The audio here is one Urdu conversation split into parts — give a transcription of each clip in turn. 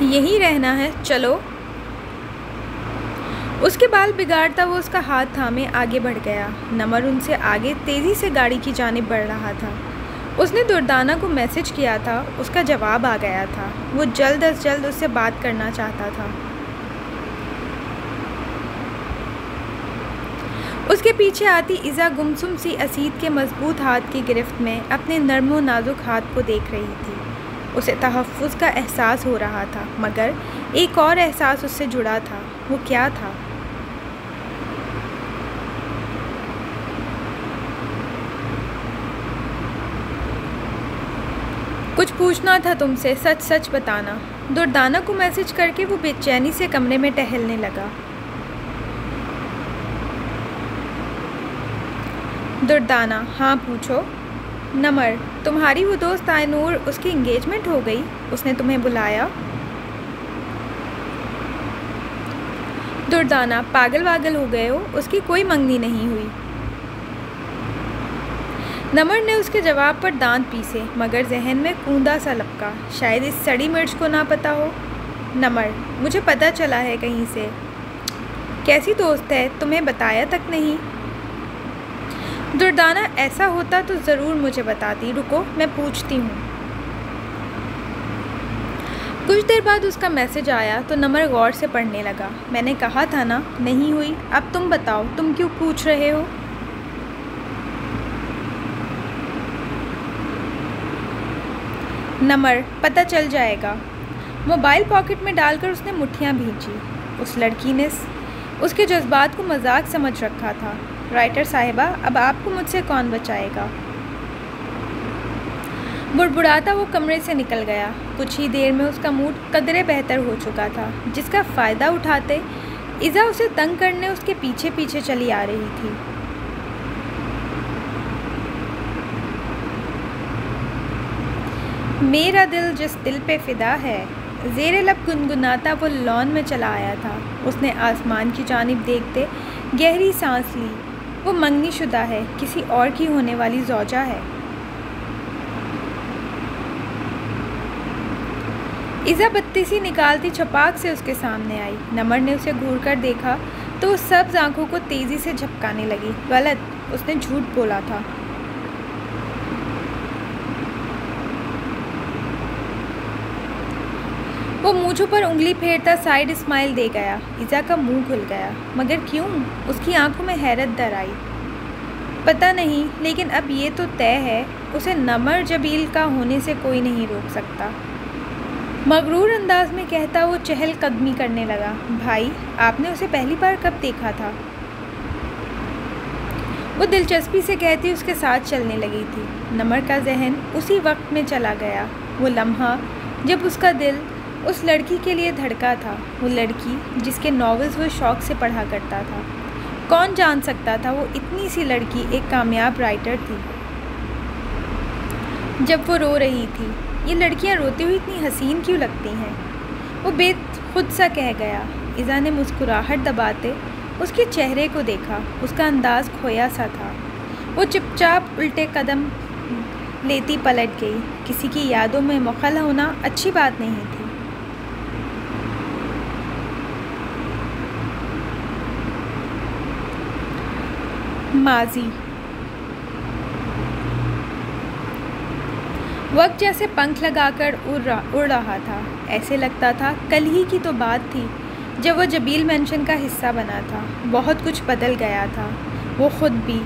یہی رہنا ہے، چلو۔ اس کے بال بگاڑتا وہ اس کا ہاتھ تھامے آگے بڑھ گیا۔ نمر ان سے آگے تیزی سے گاڑی کی جانب بڑھ رہا تھا۔ اس نے دردانہ کو میسج کیا تھا، اس کا جواب آ گیا تھا۔ وہ جلد از جلد اس سے بات کرنا چاہتا تھا۔ اس کے پیچھے آتی ایزا گمسم سی اسید کے مضبوط ہاتھ کی گرفت میں اپنے نرم و نازک ہاتھ کو دیکھ رہی تھی۔ اسے تحفظ کا احساس ہو رہا تھا، مگر ایک اور احساس اس سے جڑا تھا۔ وہ کیا تھا؟ کچھ پوچھنا تھا تم سے، سچ سچ بتانا۔ دردانہ کو میسج کر کے وہ بے چینی سے کمرے میں ٹہلنے لگا۔ دردانہ: ہاں پوچھو۔ نمر: تمہاری وہ دوست آئنور، اس کی انگیجمنٹ ہو گئی؟ اس نے تمہیں بلایا؟ دردانہ: پاگل واگل ہو گئے ہو، اس کی کوئی منگنی نہیں ہوئی۔ نمر نے اس کے جواب پر دانت پیسے، مگر ذہن میں کوندا سا لپکا، شاید اس سڑی مرچ کو نہ پتہ ہو۔ نمر: مجھے پتہ چلا ہے کہیں سے۔ کیسی دوست ہے، تمہیں بتایا تک نہیں؟ دردانہ: ایسا ہوتا تو ضرور مجھے بتاتی، رکو میں پوچھتی ہوں۔ کچھ دیر بعد اس کا میسج آیا تو نمر غور سے پڑھنے لگا۔ میں نے کہا تھا نا نہیں ہوئی، اب تم بتاؤ، تم کیوں پوچھ رہے ہو؟ نمر: پتہ چل جائے گا۔ موبائل پاکٹ میں ڈال کر اس نے مٹھیاں بھینچی۔ اس لڑکی نے اس کے جذبات کو مذاق سمجھ رکھا تھا۔ رائٹر صاحبہ، اب آپ کو مجھ سے کون بچائے گا؟ بڑبڑاتا وہ کمرے سے نکل گیا۔ کچھ ہی دیر میں اس کا موڈ قدرے بہتر ہو چکا تھا، جس کا فائدہ اٹھاتے ایزا اسے تنگ کرنے اس کے پیچھے پیچھے چلی آ رہی تھی۔ میرا دل جس دل پہ فدا ہے، زیر لب گنگناتا وہ لان میں چلا آیا تھا۔ اس نے آسمان کی جانب دیکھتے گہری سانس لی۔ وہ منگنی شدہ ہے، کسی اور کی ہونے والی زوجہ ہے۔ ایزا بتی سی نکالتی چھپاک سے اس کے سامنے آئی۔ نمر نے اسے گھور کر دیکھا تو اس سبز آنکھوں کو تیزی سے جھپکانے لگی۔ غلط، اس نے جھوٹ بولا تھا۔ وہ مونچھوں پر انگلی پھیرتا سائیڈ اسمائل دے گیا۔ ایزا کا منہ کھل گیا، مگر کیوں؟ اس کی آنکھوں میں حیرت در آئی۔ پتہ نہیں، لیکن اب یہ تو طے ہے، اسے نمر جبیل کا ہونے سے کوئی نہیں روک سکتا۔ مغرور انداز میں کہتا وہ چہل قدمی کرنے لگا۔ بھائی، آپ نے اسے پہلی بار کب دیکھا تھا؟ وہ دلچسپی سے کہتی اس کے ساتھ چلنے لگی تھی۔ نمر کا ذہن اسی وقت میں چلا گیا، وہ لمحہ جب اس کا دل اس لڑکی کے لیے دھڑکا تھا، وہ لڑکی جس کے ناولز وہ شوق سے پڑھا کرتا تھا۔ کون جان سکتا تھا وہ اتنی سی لڑکی ایک کامیاب رائٹر تھی۔ جب وہ رو رہی تھی، یہ لڑکیاں روتی ہوئی اتنی حسین کیوں لگتی ہیں؟ وہ بے خود سا کہہ گیا۔ ایزا نے مسکراہٹ دباتے اس کے چہرے کو دیکھا، اس کا انداز کھویا سا تھا۔ وہ چپ چاپ الٹے قدم لیتی پلٹ گئی۔ کسی کی یادوں میں مخل ہونا اچھی بات نہیں تھی۔ ماضی۔ وقت جیسے پنکھ لگا کر اڑ رہا تھا۔ ایسے لگتا تھا کل ہی کی تو بات تھی جب وہ جبیل مینشن کا حصہ بنا تھا۔ بہت کچھ بدل گیا تھا، وہ خود بھی۔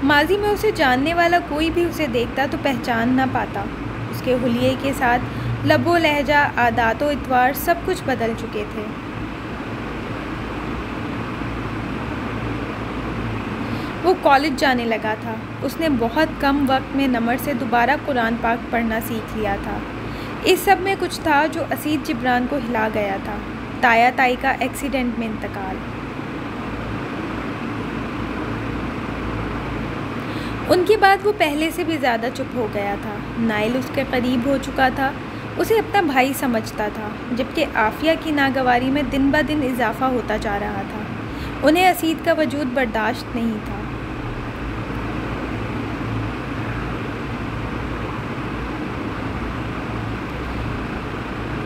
ماضی میں اسے جاننے والا کوئی بھی اسے دیکھتا تو پہچان نہ پاتا۔ اس کے حلیے کے ساتھ لب و لہجہ، عادات و اطوار سب کچھ بدل چکے تھے۔ وہ کالج جانے لگا تھا۔ اس نے بہت کم وقت میں نمر سے دوبارہ قرآن پاک پڑھنا سیکھ لیا تھا۔ اس سب میں کچھ تھا جو اسید جبران کو ہلا گیا تھا۔ تایا تائی کا ایکسیڈنٹ میں انتقال۔ ان کے بعد وہ پہلے سے بھی زیادہ چپ ہو گیا تھا۔ نائل اس کے قریب ہو چکا تھا، اسے اپنا بھائی سمجھتا تھا، جبکہ عافیہ کی ناگواری میں دن بہ دن اضافہ ہوتا جا رہا تھا۔ انہیں اسید کا وجود برداشت نہیں تھا۔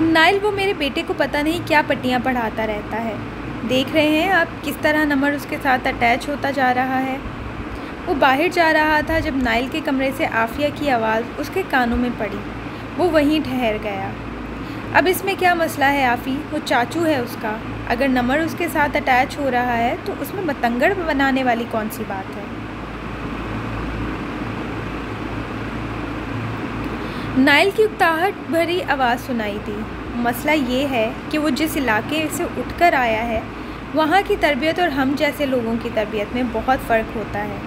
نائل وہ میرے بیٹے کو پتہ نہیں کیا پٹیاں پڑھاتا رہتا ہے۔ دیکھ رہے ہیں آپ کس طرح نمر اس کے ساتھ اٹیچ ہوتا جا رہا ہے۔ وہ باہر جا رہا تھا جب نائل کے کمرے سے عافیہ کی آواز اس کے کانوں میں پڑی۔ وہ وہیں ٹھہر گیا۔ اب اس میں کیا مسئلہ ہے آفی؟ وہ چاچو ہے اس کا۔ اگر نمر اس کے ساتھ اٹیچ ہو رہا ہے تو اس میں بتنگڑ بنانے والی کون سی بات ہے؟ نائل کی اکتاہٹ بھری آواز سنائی دی۔ مسئلہ یہ ہے کہ وہ جس علاقے سے اٹھ کر آیا ہے وہاں کی تربیت اور ہم جیسے لوگوں کی تربیت میں بہت فرق ہوتا ہے۔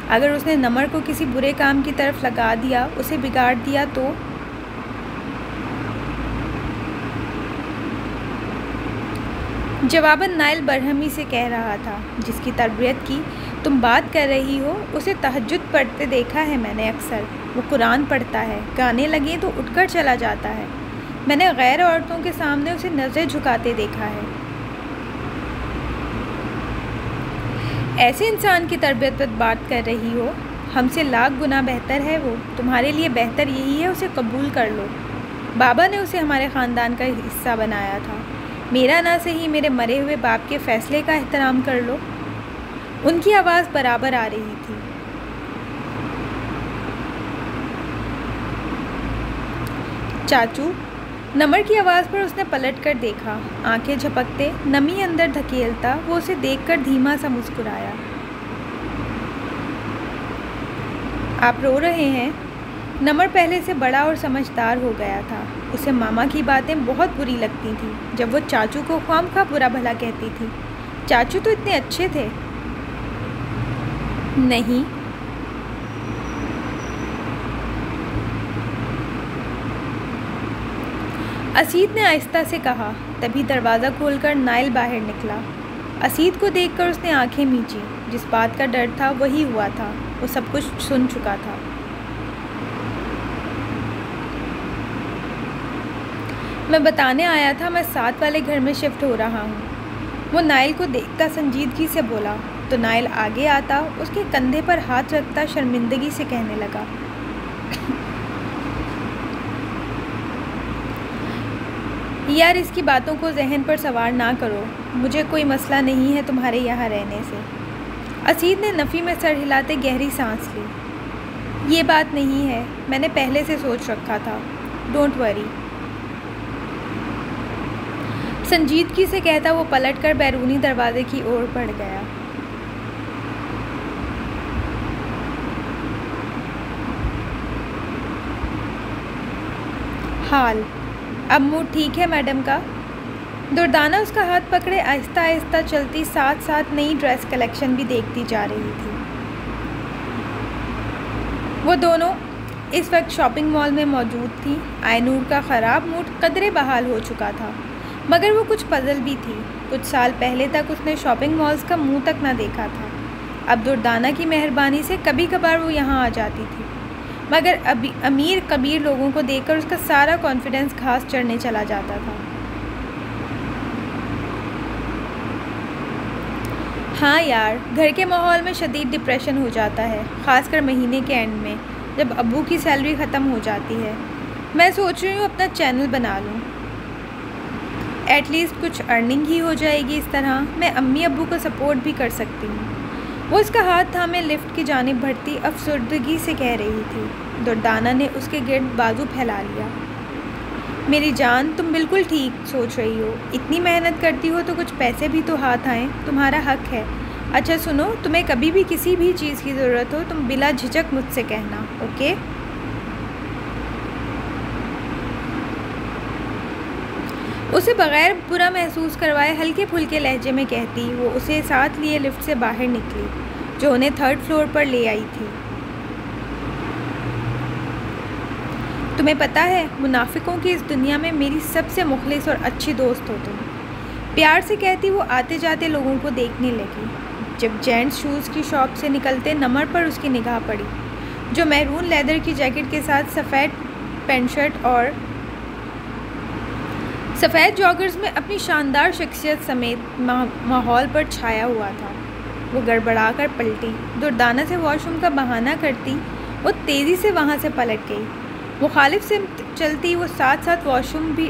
اگر اس نے نمر کو کسی برے کام کی طرف لگا دیا، اسے بگاڑ دیا تو جواباً نائل برہمی سے کہہ رہا تھا، جس کی تربیت کی تم بات کر رہی ہو اسے تہجد پڑھتے دیکھا ہے میں نے اکثر۔ وہ قرآن پڑھتا ہے، گانے لگیں تو اٹھ کر چلا جاتا ہے۔ میں نے غیر عورتوں کے سامنے اسے نظریں جھکاتے دیکھا ہے۔ ایسے انسان کی تربیت پر بات کر رہی ہو؟ ہم سے لاکھ گنا بہتر ہے وہ۔ تمہارے لیے بہتر یہی ہے اسے قبول کر لو۔ بابا نے اسے ہمارے خاندان کا حصہ بنایا تھا۔ میرا نہ صحیح میرے مرے ہوئے باپ کے فیصلے کا احترام کر لو۔ ان کی آواز برابر آ رہی تھی۔ چاچو؟ نمر کی آواز پر اس نے پلٹ کر دیکھا، آنکھیں جھپکتے، نمی اندر دھکیلتا وہ اسے دیکھ کر دھیما سا مسکرایا۔ آپ رو رہے ہیں؟ نمر پہلے سے بڑا اور سمجھدار ہو گیا تھا۔ اسے ماما کی باتیں بہت بری لگتی تھیں جب وہ چاچو کو خواہ برا بھلا کہتی تھی۔ چاچو تو اتنے اچھے تھے۔ نہیں۔ اسید نے آہستہ سے کہا۔ تبھی دروازہ کھول کر نائل باہر نکلا۔ اسید کو دیکھ کر اس نے آنکھیں میچی۔ جس بات کا ڈر تھا وہی ہوا تھا۔ وہ سب کچھ سن چکا تھا۔ میں بتانے آیا تھا میں ساتھ والے گھر میں شفٹ ہو رہا ہوں۔ وہ نائل کو دیکھتا سنجیدگی سے بولا تو نائل آگے آتا، اس کے کندھے پر ہاتھ رکھتا شرمندگی سے کہنے لگا، یار اس کی باتوں کو ذہن پر سوار نہ کرو، مجھے کوئی مسئلہ نہیں ہے تمہارے یہاں رہنے سے۔ اسید نے نفی میں سر ہلاتے گہری سانس لی۔ یہ بات نہیں ہے، میں نے پہلے سے سوچ رکھا تھا، ڈونٹ وری۔ سنجیدگی سے کہتا وہ پلٹ کر بیرونی دروازے کی اور بڑھ گیا۔ حال اب موڈ ٹھیک ہے میڈم کا؟ دردانہ اس کا ہاتھ پکڑے آہستہ آہستہ چلتی، ساتھ ساتھ نئی ڈریس کلیکشن بھی دیکھتی جا رہی تھی۔ وہ دونوں اس وقت شاپنگ مال میں موجود تھی۔ آئنور کا خراب موڈ قدرے بحال ہو چکا تھا، مگر وہ کچھ پزل بھی تھی۔ کچھ سال پہلے تک اس نے شاپنگ مالز کا منہ تک نہ دیکھا تھا۔ اب دردانہ کی مہربانی سے کبھی کبھار وہ یہاں آ جاتی تھی، مگر امیر کبیر لوگوں کو دیکھ کر اس کا سارا کانفیڈنس گھاس چڑھنے چلا جاتا تھا۔ ہاں یار، گھر کے ماحول میں شدید ڈپریشن ہو جاتا ہے، خاص کر مہینے کے اینڈ میں جب ابو کی سیلری ختم ہو جاتی ہے۔ میں سوچ رہی ہوں اپنا چینل بنا لوں، ایٹ لیسٹ کچھ ارننگ ہی ہو جائے گی۔ اس طرح میں امی ابو کو سپورٹ بھی کر سکتی ہوں۔ وہ اس کا ہاتھ تھامے لفٹ کی جانب بڑھتی افسردگی سے کہہ رہی تھی۔ دردانہ نے اس کے گرد بازو پھیلا لیا۔ میری جان، تم بالکل ٹھیک سوچ رہی ہو، اتنی محنت کرتی ہو تو کچھ پیسے بھی تو ہاتھ آئیں، تمہارا حق ہے۔ اچھا سنو، تمہیں کبھی بھی کسی بھی چیز کی ضرورت ہو تم بلا جھجک مجھ سے کہنا، اوکے؟ اسے بغیر برا محسوس کروائے ہلکے پھلکے لہجے میں کہتی وہ اسے ساتھ لیے لفٹ سے باہر نکلی جو انہیں 3rd فلور پر لے آئی تھی۔ تمہیں پتہ ہے، منافقوں کی اس دنیا میں میری سب سے مخلص اور اچھی دوست ہو تم، پیار سے کہتی وہ آتے جاتے لوگوں کو دیکھنے لگی۔ جب جینٹس شوز کی شاپ سے نکلتے نمر پر اس کی نگاہ پڑی، جو میرون لیدر کی جیکٹ کے ساتھ سفید پینٹ شرٹ اور سفید جاگرز میں اپنی شاندار شخصیت سمیت ماحول پر چھایا ہوا تھا۔ وہ گڑبڑا کر پلٹی، دردانہ سے واش روم کا بہانہ کرتی وہ تیزی سے وہاں سے پلٹ گئی۔ مخالف سے چلتی وہ ساتھ ساتھ واش روم بھی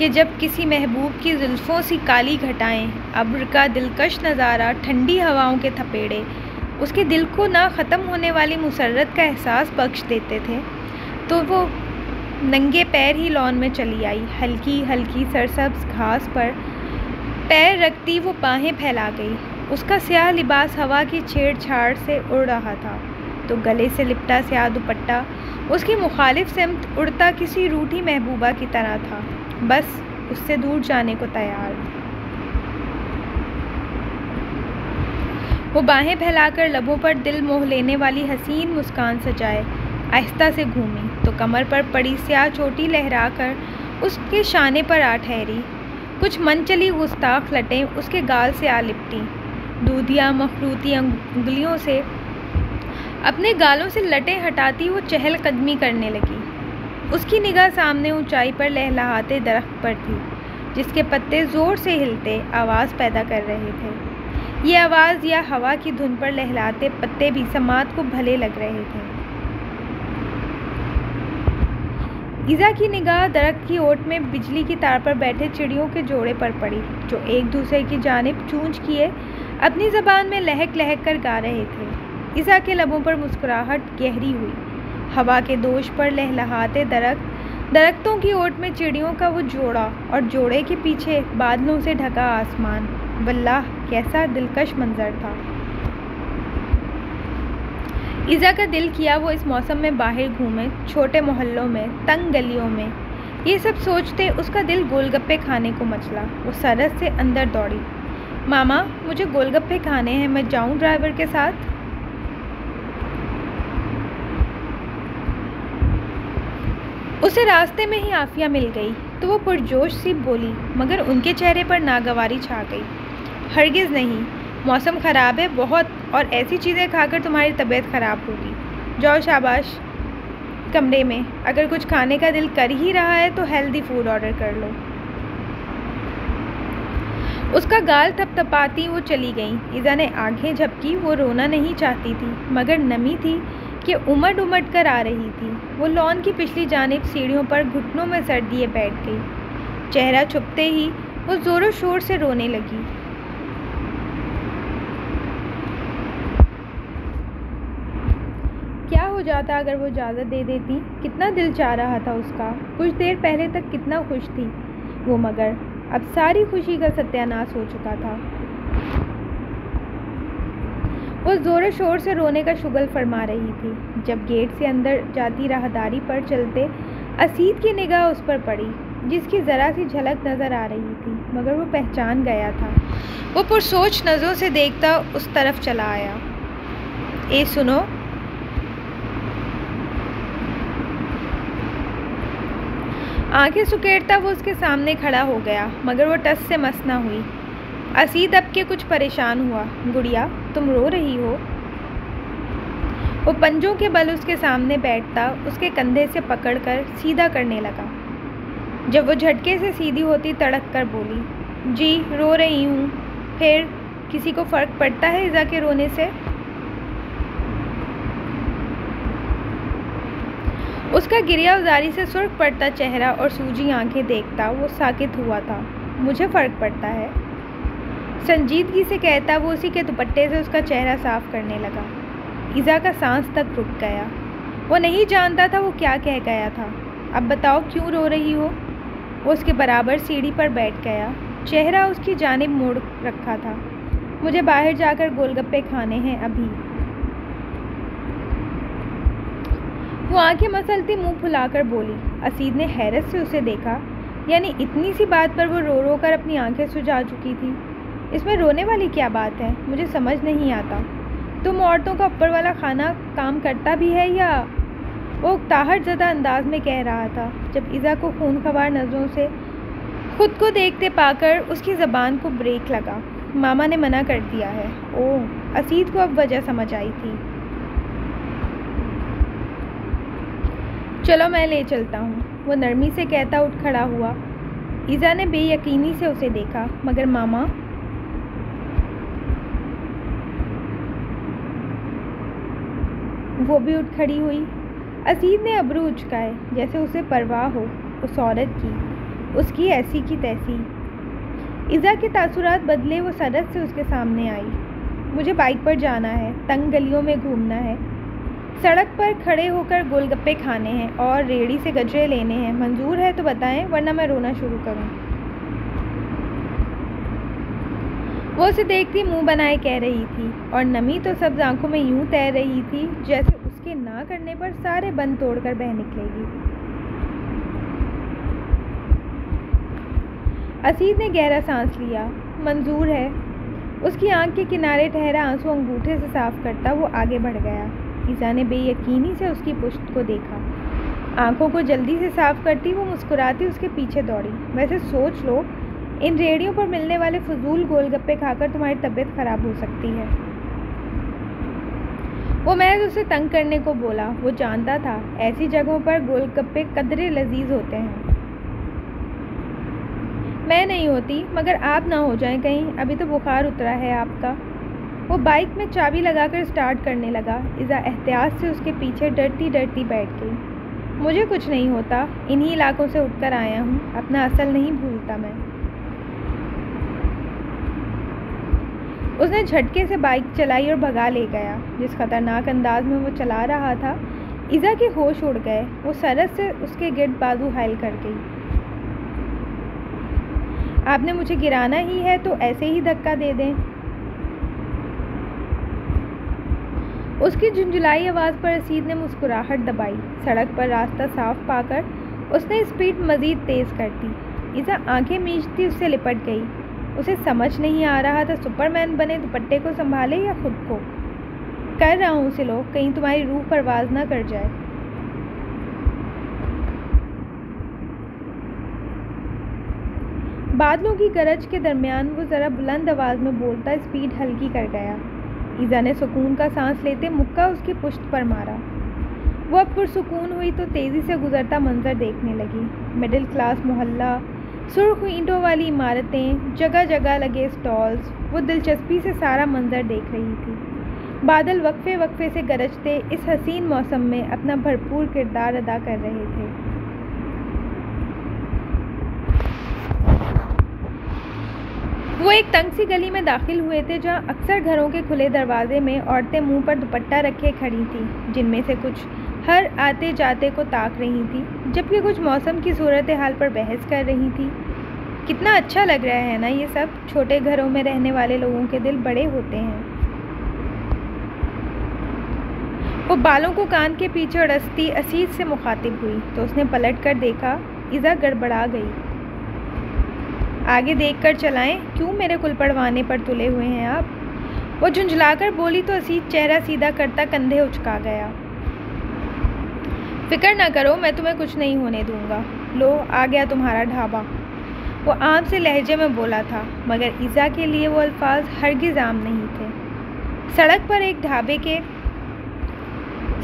کہ جب کسی محبوب کی زلفوں سی کالی گھٹائیں، ابر کا دلکش نظارہ، ٹھنڈی ہواؤں کے تھپیڑے اس کے دل کو نہ ختم ہونے والی مسرت کا احساس بخش دیتے تھے، تو وہ ننگے پیر ہی لان میں چلی آئی۔ ہلکی ہلکی سرسبز گھاس پر پیر رکھتی وہ باہیں پھیلا گئی۔ اس کا سیاہ لباس ہوا کی چھیڑ چھاڑ سے اڑ رہا تھا، تو گلے سے لپٹا سیاہ دوپٹہ اس کی مخالف سمت اڑتا کسی روٹھی محبوبہ کی طرح تھا، بس اس سے دور جانے کو تیار۔ وہ باہیں پھیلا کر لبوں پر دل موہ لینے والی حسین مسکان سجائے آہستہ سے گھومی تو کمر پر پڑی سیاہ چوٹی لہرا کر اس کے شانے پر آ ٹھہری۔ کچھ من چلی گستاخ لٹیں اس کے گال سے آ لپٹیں۔ دودھیا مخروطی انگلیوں سے اپنے گالوں سے لٹیں ہٹاتی وہ چہل قدمی کرنے لگی۔ اس کی نگاہ سامنے اونچائی پر لہلہاتے درخت پر تھی، جس کے پتے زور سے ہلتے آواز پیدا کر رہے تھے۔ یہ آواز یا ہوا کی دھن پر لہلاتے پتے بھی سماعت کو بھلے لگ رہے تھے۔ ایزا کی نگاہ درخت کی اوٹ میں بجلی کی تار پر بیٹھے چڑیوں کے جوڑے پر پڑی، جو ایک دوسرے کی جانب چونچ کیے اپنی زبان میں لہک لہک کر گا رہے تھے۔ ایزا کے لبوں پر مسکراہٹ گہری ہوئی۔ ہوا کے دوش پر لہلہاتے درختوں کی اوٹ میں چڑیوں کا وہ جوڑا اور جوڑے کے پیچھے بادلوں سے ڈھکا آسمان، واللہ کیسا دلکش منظر تھا۔ ایزا کا دل کیا وہ اس موسم میں باہر گھومے، چھوٹے محلوں میں، تنگ گلیوں میں۔ یہ سب سوچتے اس کا دل گول گپے کھانے کو مچلا۔ وہ سرس سے اندر دوڑی۔ ماما، مجھے گول گپے کھانے ہیں، میں جاؤں ڈرائیور کے ساتھ؟ اسے راستے میں ہی عافیہ مل گئی تو وہ پرجوش سی بولی، مگر ان کے چہرے پر ناگواری چھا گئی۔ ہرگز نہیں، موسم خراب ہے بہت، اور ایسی چیزیں کھا کر تمہاری طبیعت خراب ہوگی۔ جاؤ شاباش کمرے میں، اگر کچھ کھانے کا دل کر ہی رہا ہے تو ہیلدی فوڈ آرڈر کر لو۔ اس کا گال تھپ تھپاتی وہ چلی گئیں۔ ایزا نے آنکھیں جھپکی۔ وہ رونا نہیں چاہتی تھی، مگر نمی تھی کہ امٹ امٹ کر آ رہی تھی۔ وہ لان کی پچھلی جانب سیڑھیوں پر گھٹنوں میں سر دیے بیٹھ گئی۔ چہرہ چھپتے ہی وہ زور و شور سے رونے لگی۔ کیا ہو جاتا اگر وہ اجازت دے دیتی؟ کتنا دل چاہ رہا تھا اس کا، کچھ دیر پہلے تک کتنا خوش تھی وہ، مگر اب ساری خوشی کا ستیہ ناش ہو چکا تھا۔ وہ زور و شور سے رونے کا شغل فرما رہی تھی جب گیٹ سے اندر جاتی راہداری پر چلتے اسید کی نگاہ اس پر پڑی، جس کی ذرا سی جھلک نظر آ رہی تھی، مگر وہ پہچان گیا تھا۔ وہ پرسوچ نظروں سے دیکھتا اس طرف چلا آیا۔ اے سنو! آنکھیں سکیڑتا وہ اس کے سامنے کھڑا ہو گیا، مگر وہ ٹس سے مس نہ ہوئی۔ اسید اب کے کچھ پریشان ہوا۔ گڑیا، تم رو رہی ہو؟ وہ پنجوں کے بل اس کے سامنے بیٹھتا اس کے کندھے سے پکڑ کر سیدھا کرنے لگا۔ جب وہ جھٹکے سے سیدھی ہوتی تڑک کر بولی، جی رو رہی ہوں۔ پھر کسی کو فرق پڑتا ہے ایزا کے رونے سے؟ اس کا گریہ ازاری سے سرخ پڑتا چہرہ اور سوجی آنکھیں دیکھتا وہ ساکت ہوا تھا۔ مجھے فرق پڑتا ہے، سنجیدگی سے کہتا وہ اسی کے دوپٹے سے اس کا چہرہ صاف کرنے لگا۔ ایزا کا سانس تک رک گیا۔ وہ نہیں جانتا تھا وہ کیا کہہ گیا تھا۔ اب بتاؤ کیوں رو رہی ہو؟ وہ اس کے برابر سیڑھی پر بیٹھ گیا، چہرہ اس کی جانب موڑ رکھا تھا۔ مجھے باہر جا کر گول گپے کھانے ہیں ابھی۔ وہ آنکھیں مسلتی منہ پھلا کر بولی۔ اسید نے حیرت سے اسے دیکھا، یعنی اتنی سی بات پر وہ رو رو کر اپنی آنکھیں سجا چکی تھی۔ اس میں رونے والی کیا بات ہے؟ مجھے سمجھ نہیں آتا۔ تم عورتوں کا اوپر والا کھانا کام کرتا بھی ہے یا؟ وہ اکتاہٹ زدہ انداز میں کہہ رہا تھا، جب ایزا کو خونخوار نظروں سے خود کو دیکھتے پا کر اس کی زبان کو بریک لگا۔ ماما نے منع کر دیا ہے۔ اوہ! اسید کو اب وجہ سمجھ آئی تھی۔ چلو میں لے چلتا ہوں، وہ نرمی سے کہتا اٹھ کھڑا ہوا۔ ایزا نے بے یقینی سے اسے دیکھا۔ مگر ماما؟ وہ بھی اٹھ کھڑی ہوئی۔ اسید نے ابرو اچکائے جیسے اسے پرواہ ہو اس عورت کی اس کی ایسی کی تیسی۔ ایزا کے تاثرات بدلے، وہ سرعت سے اس کے سامنے آئی۔ مجھے بائک پر جانا ہے، تنگ گلیوں میں گھومنا ہے، سڑک پر کھڑے ہو کر گول گپے کھانے ہیں اور ریڑھی سے گجرے لینے ہیں۔ منظور ہے تو بتائیں، ورنہ میں رونا شروع کروں۔ وہ اسے دیکھتی منہ بنائے کہہ رہی تھی، اور نمی تو سبز آنکھوں میں یوں تیر رہی تھی جیسے اس کے نہ کرنے پر سارے بند توڑ کر بہہ نکلے گی۔ اسید نے گہرا سانس لیا۔ منظور ہے۔ اس کی آنکھ کے کنارے ٹھہرا آنسو انگوٹھے سے صاف کرتا وہ آگے بڑھ گیا۔ ایزا نے بے یقینی سے اس کی پشت کو دیکھا۔ آنکھوں کو جلدی سے صاف کرتی وہ مسکراتی اس کے پیچھے دوڑی۔ ویسے سوچ لو، ان ریڑھیوں پر ملنے والے فضول گول گپے کھا کر تمہاری طبیعت خراب ہو سکتی ہے۔ وہ محض اسے تنگ کرنے کو بولا۔ وہ جانتا تھا ایسی جگہوں پر گول گپے قدرے لذیذ ہوتے ہیں۔ میں نہیں ہوتی، مگر آپ نہ ہو جائیں کہیں، ابھی تو بخار اترا ہے آپ کا۔ وہ بائک میں چابی لگا کر سٹارٹ کرنے لگا۔ ایزا احتیاط سے اس کے پیچھے ڈرتی ڈرتی بیٹھ گئی۔ مجھے کچھ نہیں ہوتا، انہی علاقوں سے اٹھ کر آیا ہوں، اپنا اصل نہیں بھولتا میں۔ اس نے جھٹکے سے بائک چلائی اور بھگا لے گیا۔ جس خطرناک انداز میں وہ چلا رہا تھا، ایزا کے ہوش اڑ گئے۔ وہ سرعت سے اس کے گرد بازو حائل کر گئی۔ آپ نے مجھے گرانا ہی ہے تو ایسے ہی دھکا دے دیں۔ اس کی جھنجھلائی آواز پر اسید نے مسکراہٹ دبائی۔ سڑک پر راستہ صاف پا کر اس نے اسپیڈ مزید تیز کر دی۔ ایزا آنکھیں میچتی اس سے لپٹ گئی۔ اسے سمجھ نہیں آ رہا تھا سپر مین بنے، دوپٹے کو سنبھالے یا خود کو۔ کر رہا ہوں سلو، کہیں تمہاری روح پرواز نہ کر جائے۔ بادلوں کی گرج کے درمیان وہ ذرا بلند آواز میں بولتا اسپیڈ ہلکی کر گیا۔ ایزا نے سکون کا سانس لیتے مکہ اس کی پشت پر مارا۔ وہ اب پرسکون ہوئی تو تیزی سے گزرتا منظر دیکھنے لگی۔ مڈل کلاس محلہ، سرخ اینٹوں والی عمارتیں، جگہ جگہ لگے اسٹالز۔ وہ دلچسپی سے سارا منظر دیکھ رہی تھی۔ بادل وقفے وقفے سے گرجتے اس حسین موسم میں اپنا بھرپور کردار ادا کر رہے تھے۔ وہ ایک تنگ سی گلی میں داخل ہوئے تھے جہاں اکثر گھروں کے کھلے دروازے میں عورتیں منہ پر دوپٹہ رکھے کھڑی تھیں، جن میں سے کچھ ہر آتے جاتے کو تاک رہی تھی، جبکہ کچھ موسم کی صورتحال پر بحث کر رہی تھی۔ کتنا اچھا لگ رہا ہے نا یہ سب۔ چھوٹے گھروں میں رہنے والے لوگوں کے دل بڑے ہوتے ہیں۔ وہ بالوں کو کان کے پیچھے اڑستی اسید سے مخاطب ہوئی تو اس نے پلٹ کر دیکھا۔ ایزا گڑبڑا گئی۔ آگے دیکھ کر چلائیں، کیوں میرے کل پڑوانے پر تلے ہوئے ہیں آپ؟ وہ جھنجھلا کر بولی تو اسید چہرہ سیدھا کرتا کندھے اچکا گیا۔ فکر نہ کرو، میں تمہیں کچھ نہیں ہونے دوں گا۔ لو آ گیا تمہارا ڈھابہ۔ وہ عام سے لہجے میں بولا تھا، مگر ایزا کے لیے وہ الفاظ ہرگز عام نہیں تھے۔ سڑک پر ایک ڈھابے کے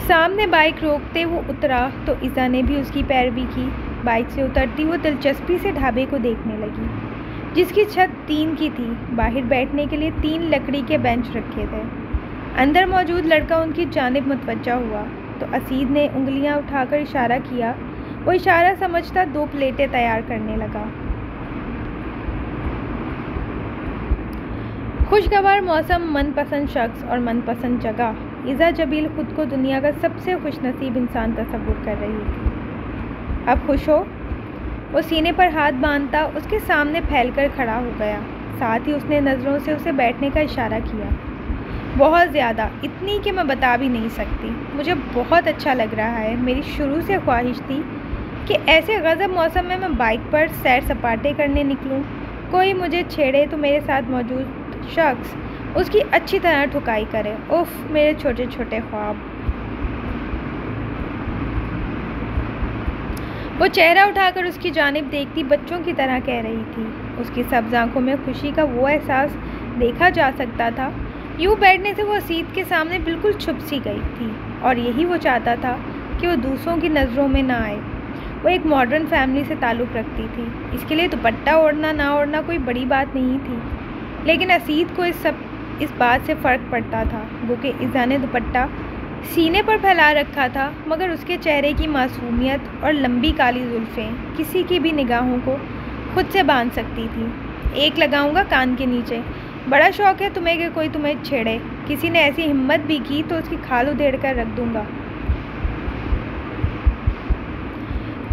سامنے بائک روکتے وہ اترا تو ایزا نے بھی اس کی پیروی کی۔ بائک سے اترتی وہ دلچسپی سے ڈھابے کو دیکھنے لگی، جس کی چھت ٹین کی تھی۔ باہر بیٹھنے کے لیے 3 لکڑی کے بینچ رکھے تھے۔ اندر موجود لڑکا ان کی جانب متوجہ ہوا تو اسید نے انگلیاں اٹھا کر اشارہ کیا۔ وہ اشارہ سمجھتا 2 پلیٹیں تیار کرنے لگا۔ خوشگوار موسم، من پسند شخص اور من پسند جگہ۔ ایزا جبیل خود کو دنیا کا سب سے خوش نصیب انسان تصور کر رہی تھی۔ اب خوش ہو؟ وہ سینے پر ہاتھ باندھتا اس کے سامنے پھیل کر کھڑا ہو گیا۔ ساتھ ہی اس نے نظروں سے اسے بیٹھنے کا اشارہ کیا۔ بہت زیادہ، اتنی کہ میں بتا بھی نہیں سکتی۔ مجھے بہت اچھا لگ رہا ہے۔ میری شروع سے خواہش تھی کہ ایسے غضب موسم میں بائک پر سیر سپاٹے کرنے نکلوں۔ کوئی مجھے چھیڑے تو میرے ساتھ موجود شخص اس کی اچھی طرح ٹھکائی کرے۔ اف، میرے چھوٹے چھوٹے خواب۔ وہ چہرہ اٹھا کر اس کی جانب دیکھتی بچوں کی طرح کہہ رہی تھی۔ اس کی سبز آنکھوں میں خوشی کا وہ احساس دیکھا جا سکتا تھا۔ یوں بیٹھنے سے وہ اسید کے سامنے بالکل چھپ سی گئی تھی، اور یہی وہ چاہتا تھا کہ وہ دوسروں کی نظروں میں نہ آئے۔ وہ ایک ماڈرن فیملی سے تعلق رکھتی تھی، اس کے لیے دوپٹہ اوڑھنا نہ اوڑھنا کوئی بڑی بات نہیں تھی، لیکن اسید کو اس بات سے فرق پڑتا تھا۔ گو کہ ایزا نے دوپٹہ سینے پر پھیلا رکھا تھا، مگر اس کے چہرے کی معصومیت اور لمبی کالی زلفیں کسی کی بھی نگاہوں کو خود سے باندھ سکتی تھی۔ ایک لگاؤں گا کان کے نیچے۔ بڑا شوق ہے تمہیں کہ کوئی تمہیں چھیڑے، کسی نے ایسی ہمت بھی کی تو اس کی کھال ادھیڑ کر رکھ دوں گا۔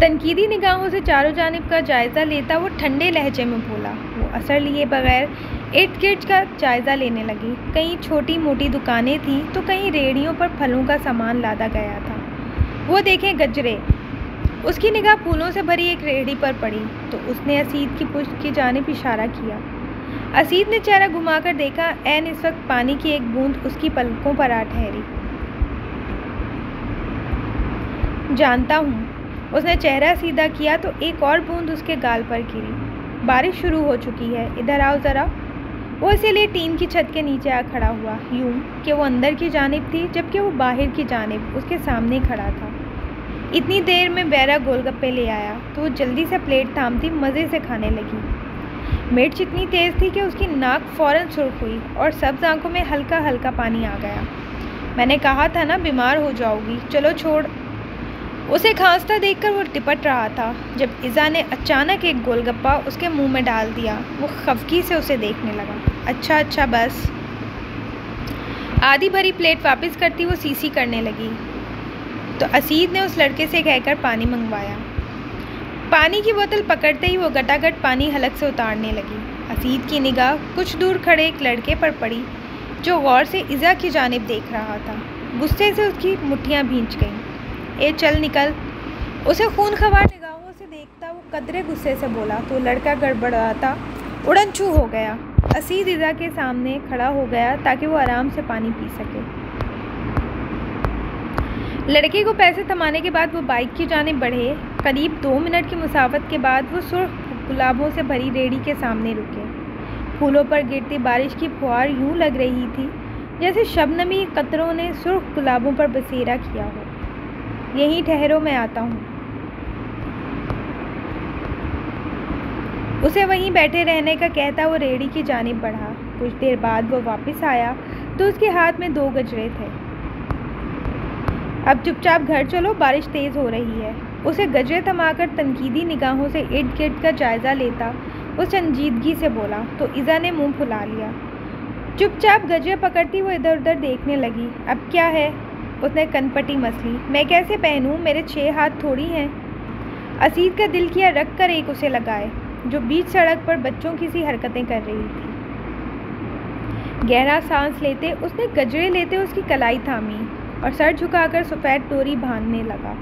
تنقیدی نگاہوں سے چاروں جانب کا جائزہ لیتا وہ ٹھنڈے لہجے میں بولا۔ وہ اثر لیے بغیر ارد گرد کا جائزہ لینے لگی۔ کہیں چھوٹی موٹی دکانیں تھیں تو کہیں ریڑھیوں پر پھلوں کا سامان لادا گیا تھا۔ وہ دیکھیں گجرے۔ اس کی نگاہ پھولوں سے بھری ایک ریڑھی پر پڑی تو اس نے اسید کی پشت کی جانب اشارہ کیا۔ اسید نے چہرہ گھما کر دیکھا۔ عین اس وقت پانی کی ایک بوند اس کی پلکوں پر آ ٹھہری۔ جانتا ہوں۔ اس نے چہرہ سیدھا کیا تو ایک اور بوند اس کے گال پر گری۔ بارش شروع ہو چکی ہے، ادھر آؤ ذرا۔ وہ اسی لیے ٹین کی چھت کے نیچے آ کھڑا ہوا، یوں کہ وہ اندر کی جانب تھی جبکہ وہ باہر کی جانب اس کے سامنے کھڑا تھا۔ اتنی دیر میں بیرا گول گپے لے آیا تو وہ جلدی سے پلیٹ تھامتی مزے سے کھانے لگی۔ مرچ اتنی تیز تھی کہ اس کی ناک فوراً سرخ ہوئی اور سبز آنکھوں میں ہلکا ہلکا پانی آ گیا۔ میں نے کہا تھا نا بیمار ہو جاؤ گی، چلو چھوڑ۔ اسے کھانستا دیکھ کر وہ ٹپٹ رہا تھا جب ایزا نے اچانک ایک گول گپا اس کے منہ میں ڈال دیا۔ وہ خفگی سے اسے دیکھنے لگا۔ اچھا بس۔ آدھی بھری پلیٹ واپس کرتی وہ سی کرنے لگی تو اسید نے اس لڑکے سے کہہ کر پانی منگوایا۔ پانی کی بوتل پکڑتے ہی وہ گٹا گٹ پانی حلق سے اتارنے لگی۔ اسید کی نگاہ کچھ دور کھڑے ایک لڑکے پر پڑی جو غور سے ایزا کی جانب دیکھ رہا تھا۔ غصے سے اس کی مٹھیاں بھینچ گئیں۔ اے چل نکل۔ اسے خون خوار نگاہوں سے دیکھتا وہ قدرے غصے سے بولا تو لڑکا گڑبڑاتا اڑن چھو ہو گیا۔ اسید ایزا کے سامنے کھڑا ہو گیا تاکہ وہ آرام سے پانی پی سکے۔ لڑکے کو پیسے تھمانے کے بعد وہ بائک کی جانب بڑھے۔ قریب 2 منٹ کی مسافت کے بعد وہ سرخ گلابوں سے بھری ریڑھی کے سامنے رکے۔ پھولوں پر گرتی بارش کی پھوار یوں لگ رہی تھی جیسے شبنمی قطروں نے سرخ گلابوں پر بسیرا کیا ہو۔ یہیں ٹھہرو، میں آتا ہوں۔ اسے وہیں بیٹھے رہنے کا کہتا وہ ریڑھی کی جانب بڑھا۔ کچھ دیر بعد وہ واپس آیا تو اس کے ہاتھ میں 2 گجرے تھے۔ اب چپ چاپ گھر چلو، بارش تیز ہو رہی ہے۔ اسے گجرے تھما کر تنقیدی نگاہوں سے ارد گرد کا جائزہ لیتا وہ سنجیدگی سے بولا تو ایزا نے منہ پھلا لیا۔ چپ چاپ گجرے پکڑتی وہ ادھر ادھر دیکھنے لگی۔ اب کیا ہے؟ اس نے کن پٹی مس لی۔ میں کیسے پہنوں؟ میرے 6 ہاتھ تھوڑی ہیں۔ اسید کا دل کیا رکھ کر ایک اسے لگائے جو بیچ سڑک پر بچوں کی سی حرکتیں کر رہی تھی۔ گہرا سانس لیتے اس نے گجرے لیتے اس کی کلائی تھامی اور سر جھکا کر سفید ڈوری باندھنے لگا۔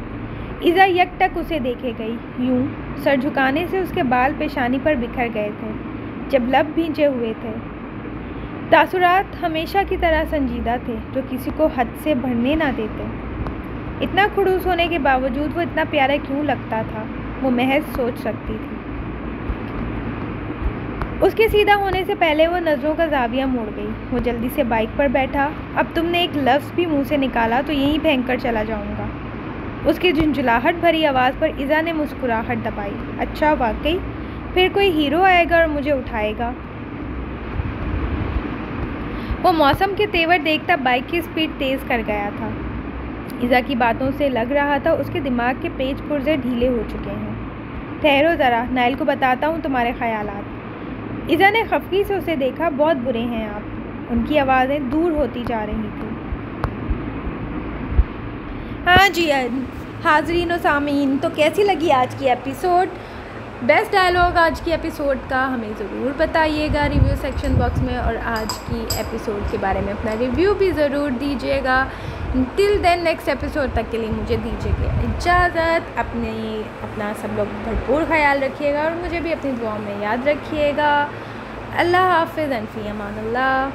ایزا یک ٹک اسے دیکھے گئی، یوں سر جھکانے سے اس کے بال پیشانی پر بکھر گئے تھے جب لب بھینچے ہوئے تھے۔ تاثرات ہمیشہ کی طرح سنجیدہ تھے جو کسی کو حد سے بڑھنے نہ دیتے۔ اتنا خڑوس ہونے کے باوجود وہ اتنا پیارا کیوں لگتا تھا وہ محض سوچ سکتی تھی۔ اس کے سیدھا ہونے سے پہلے وہ نظروں کا زاویہ موڑ گئی۔ وہ جلدی سے بائک پر بیٹھا۔ اب تم نے ایک لفظ بھی منہ سے نکالا تو یہیں پھینک کر چلا جاؤں گا۔ اس کی جھنجھلاہٹ بھری آواز پر ایزا نے مسکراہٹ دبائی۔ اچھا واقعی؟ پھر کوئی ہیرو آئے گا اور مجھے اٹھائے گا۔ وہ موسم کے تیور دیکھتا بائک کی سپیڈ تیز کر گیا تھا۔ ایزا کی باتوں سے لگ رہا تھا اس کے دماغ کے پیچ پرزے ڈھیلے ہو چکے ہیں۔ ٹھہرو ذرا، نائل کو بتاتا ہوں تمہارے خیالات۔ ایزا نے خفگی سے اسے دیکھا۔ بہت برے ہیں آپ۔ ان کی آوازیں دور ہوتی جا رہی تھیں۔ ہاں جی حاضرین و سامعین، تو کیسی لگی آج کی ایپیسوڈ؟ بیسٹ ڈائلاگ آج کی ایپیسوڈ کا ہمیں ضرور بتائیے گا ریویو سیکشن باکس میں، اور آج کی ایپیسوڈ کے بارے میں اپنا ریویو بھی ضرور دیجیے گا۔ ٹل دین نیکسٹ ایپیسوڈ تک کے لیے مجھے دیجیے گا اجازت۔ اپنا سب لوگ بھرپور خیال رکھیے گا اور مجھے بھی اپنی دعاؤں میں یاد رکھیے گا۔ اللہ حافظ، فی امان اللہ۔